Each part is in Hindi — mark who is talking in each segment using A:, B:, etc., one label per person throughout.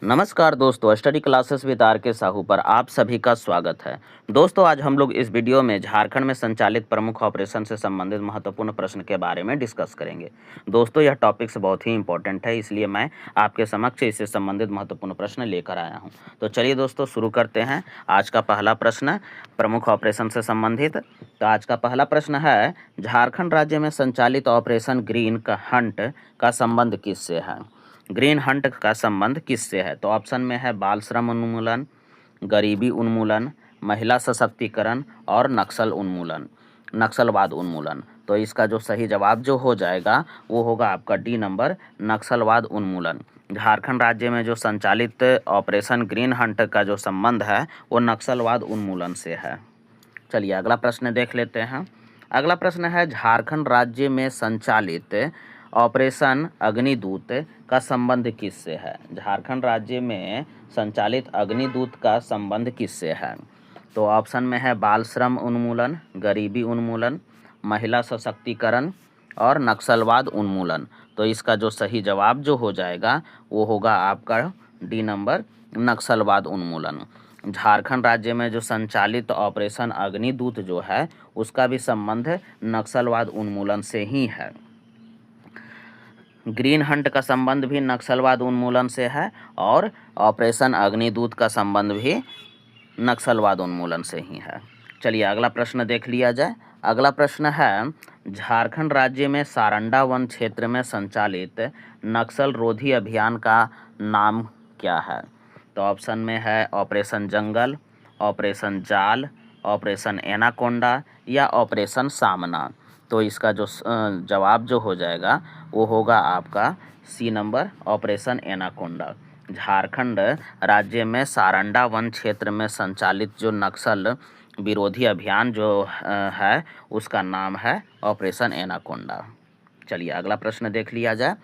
A: नमस्कार दोस्तों, स्टडी क्लासेस विद आर के साहू पर आप सभी का स्वागत है। दोस्तों, आज हम लोग इस वीडियो में झारखंड में संचालित प्रमुख ऑपरेशन से संबंधित महत्वपूर्ण प्रश्न के बारे में डिस्कस करेंगे। दोस्तों, यह टॉपिक्स बहुत ही इंपॉर्टेंट है, इसलिए मैं आपके समक्ष इससे संबंधित महत्वपूर्ण प्रश्न लेकर आया हूं। तो चलिए दोस्तों, शुरू करते हैं। आज का पहला प्रश्न प्रमुख ऑपरेशन से संबंधित। तो आज का पहला प्रश्न है, झारखंड राज्य में संचालित ऑपरेशन ग्रीन हंट का संबंध किससे है? ग्रीन हंट का संबंध किससे है? तो ऑप्शन में है बाल श्रम उन्मूलन, गरीबी उन्मूलन, महिला सशक्तिकरण और नक्सलवाद उन्मूलन। तो इसका जो सही जवाब जो हो जाएगा वो होगा आपका डी नंबर, नक्सलवाद उन्मूलन। झारखंड राज्य में जो संचालित ऑपरेशन ग्रीन हंट का जो संबंध है वो नक्सलवाद उन्मूलन से है। चलिए अगला प्रश्न देख लेते हैं। अगला प्रश्न है, झारखंड राज्य में संचालित ऑपरेशन अग्निदूत का संबंध किससे है? झारखंड राज्य में संचालित अग्निदूत का संबंध किससे है? तो ऑप्शन में है बाल श्रम उन्मूलन, गरीबी उन्मूलन, महिला सशक्तिकरण और नक्सलवाद उन्मूलन। तो इसका जो सही जवाब जो हो जाएगा वो होगा आपका डी नंबर, नक्सलवाद उन्मूलन। झारखंड राज्य में जो संचालित ऑपरेशन अग्निदूत जो है उसका भी संबंध नक्सलवाद उन्मूलन से ही है। ग्रीन हंट का संबंध भी नक्सलवाद उन्मूलन से है और ऑपरेशन अग्निदूत का संबंध भी नक्सलवाद उन्मूलन से ही है। चलिए अगला प्रश्न देख लिया जाए। अगला प्रश्न है, झारखंड राज्य में सारंडा वन क्षेत्र में संचालित नक्सल रोधी अभियान का नाम क्या है? तो ऑप्शन में है ऑपरेशन जंगल, ऑपरेशन जाल, ऑपरेशन एनाकोंडा या ऑपरेशन सामना। तो इसका जो जवाब जो हो जाएगा वो होगा आपका C number, operation Anaconda. Jharkhand राज्य में सारंडा वन क्षेत्र में संचालित जो नक्सल विरोधी अभियान जो है उसका नाम है ऑपरेशन एनाकोंडा। चलिए अगला प्रश्न देख लिया जाए।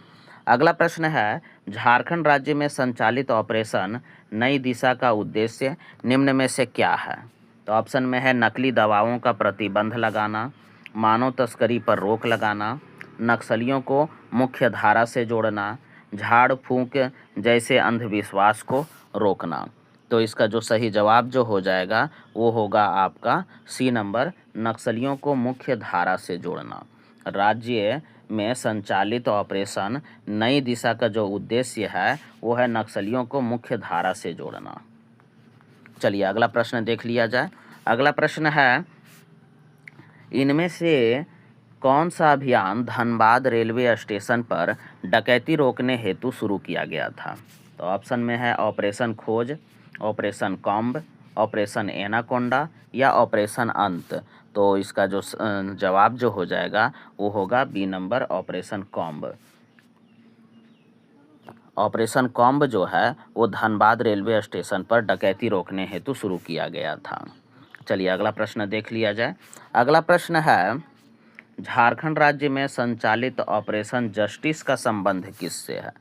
A: अगला प्रश्न है, झारखंड राज्य में संचालित ऑपरेशन नई दिशा का उद्देश्य निम्न में से क्या है? तो ऑप्शन में है नकली दवाओं का प्रतिबंध लगाना, मानव तस्करी पर रोक लगाना, नक्सलियों को मुख्य धारा से जोड़ना, झाड़ फूंक जैसे अंधविश्वास को रोकना। तो इसका जो सही जवाब जो हो जाएगा वो होगा आपका सी नंबर, नक्सलियों को मुख्य धारा से जोड़ना। राज्य में संचालित ऑपरेशन नई दिशा का जो उद्देश्य है वो है नक्सलियों को मुख्य धारा से जोड़ना। चलिए अगला प्रश्न देख लिया जाए। अगला प्रश्न है, इनमें से कौन सा अभियान धनबाद रेलवे स्टेशन पर डकैती रोकने हेतु शुरू किया गया था? तो ऑप्शन में है ऑपरेशन खोज, ऑपरेशन कॉम्ब, ऑपरेशन एनाकोंडा या ऑपरेशन अंत। तो इसका जो जवाब जो हो जाएगा वो होगा B number, operation comb. Operation comb जो है वो धनबाद रेलवे स्टेशन पर डकैती रोकने हेतु शुरू किया गया था। चलिए अगला प्रश्न देख लिया जाए। अगला प्रश्न है, झारखंड राज्य में संचालित ऑपरेशन जस्टिस का संबंध किससे है?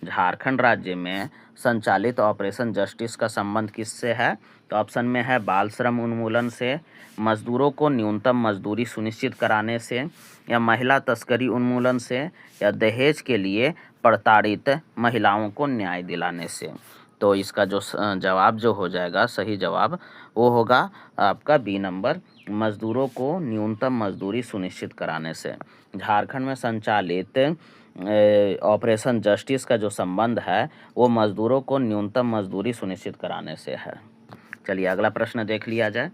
A: झारखंड राज्य में संचालित ऑपरेशन जस्टिस का संबंध किससे है? तो ऑप्शन में है बाल श्रम उन्मूलन से, मजदूरों को न्यूनतम मजदूरी सुनिश्चित कराने से, या महिला तस्करी उन्मूलन से, या दहेज के लिए प्रताड़ित महिलाओं को न्याय दिलाने से। तो इसका जो जवाब जो हो जाएगा, सही जवाब वो होगा आपका बी नंबर, मजदूरों को न्यूनतम मजदूरी सुनिश्चित कराने से। झारखंड में संचालित ऑपरेशन जस्टिस का जो संबंध है वो मजदूरों को न्यूनतम मजदूरी सुनिश्चित कराने से है। चलिए अगला प्रश्न देख लिया जाए।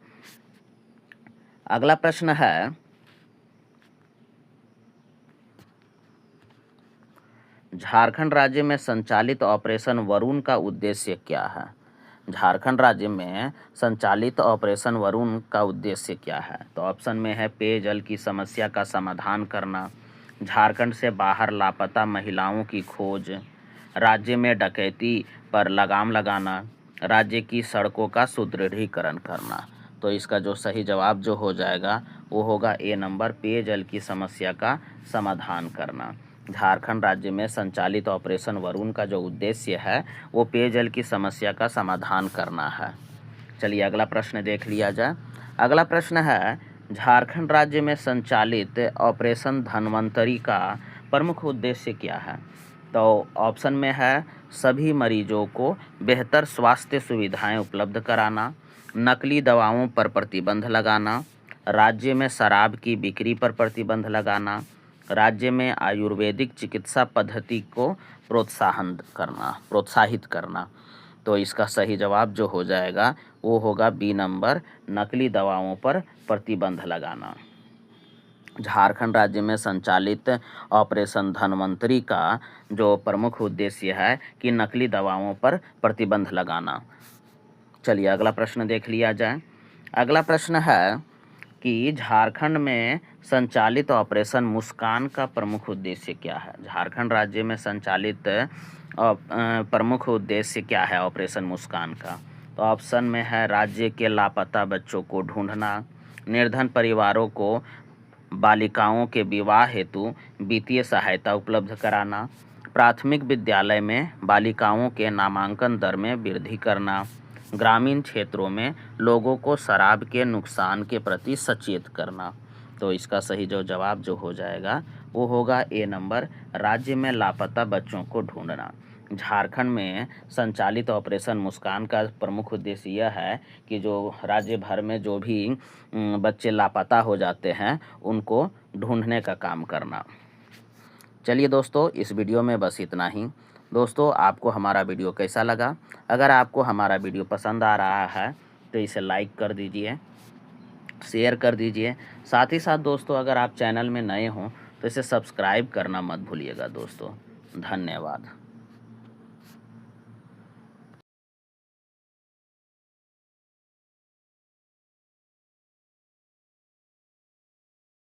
A: अगला प्रश्न है, झारखंड राज्य में संचालित ऑपरेशन वरुण का उद्देश्य क्या है? झारखंड राज्य में संचालित ऑपरेशन वरुण का उद्देश्य क्या है? तो ऑप्शन में है पेयजल की समस्या का समाधान करना, झारखंड से बाहर लापता महिलाओं की खोज, राज्य में डकैती पर लगाम लगाना, राज्य की सड़कों का सुदृढ़ीकरण करना। तो इसका जो सही जवाब जो हो जाएगा वो होगा ए नंबर, पेयजल की समस्या का समाधान करना। झारखंड राज्य में संचालित ऑपरेशन वरुण का जो उद्देश्य है वो पेयजल की समस्या का समाधान करना है। चलिए अगला प्रश्न देख लिया जाए। अगला प्रश्न है, झारखंड राज्य में संचालित ऑपरेशन धन्वंतरी का प्रमुख उद्देश्य क्या है? तो ऑप्शन में है सभी मरीजों को बेहतर स्वास्थ्य सुविधाएं उपलब्ध कराना, नकली दवाओं पर प्रतिबंध लगाना, राज्य में शराब की बिक्री पर प्रतिबंध लगाना, राज्य में आयुर्वेदिक चिकित्सा पद्धति को प्रोत्साहित करना। तो इसका सही जवाब जो हो जाएगा वो होगा बी नंबर, नकली दवाओं पर प्रतिबंध लगाना। झारखंड राज्य में संचालित ऑपरेशन धन्वंतरी का जो प्रमुख उद्देश्य है कि नकली दवाओं पर प्रतिबंध लगाना। चलिए अगला प्रश्न देख लिया जाए। अगला प्रश्न है कि झारखंड में संचालित ऑपरेशन मुस्कान का प्रमुख उद्देश्य क्या है। झारखंड राज्य में संचालित प्रमुख उद्देश्य क्या है ऑपरेशन मुस्कान का। तो ऑप्शन में है राज्य के लापता बच्चों को ढूंढना, निर्धन परिवारों को बालिकाओं के विवाह हेतु वित्तीय सहायता उपलब्ध कराना, प्राथमिक विद्यालय में बालिकाओं के नामांकन दर में वृद्धि करना, ग्रामीण क्षेत्रों में लोगों को शराब के नुकसान के प्रति सचेत करना। तो इसका सही जो जवाब जो हो जाएगा वो होगा ए नंबर, राज्य में लापता बच्चों को ढूंढना। झारखंड में संचालित ऑपरेशन मुस्कान का प्रमुख उद्देश्य यह है कि जो राज्य भर में जो भी बच्चे लापता हो जाते हैं उनको ढूंढने का काम करना। चलिए दोस्तों, इस वीडियो में बस इतना ही। दोस्तों, आपको हमारा वीडियो कैसा लगा? अगर आपको हमारा वीडियो पसंद आ रहा है तो इसे लाइक कर दीजिए, शेयर कर दीजिए। साथ ही साथ दोस्तों, अगर आप चैनल में नए हों तो इसे सब्सक्राइब करना मत भूलिएगा दोस्तों। धन्यवाद।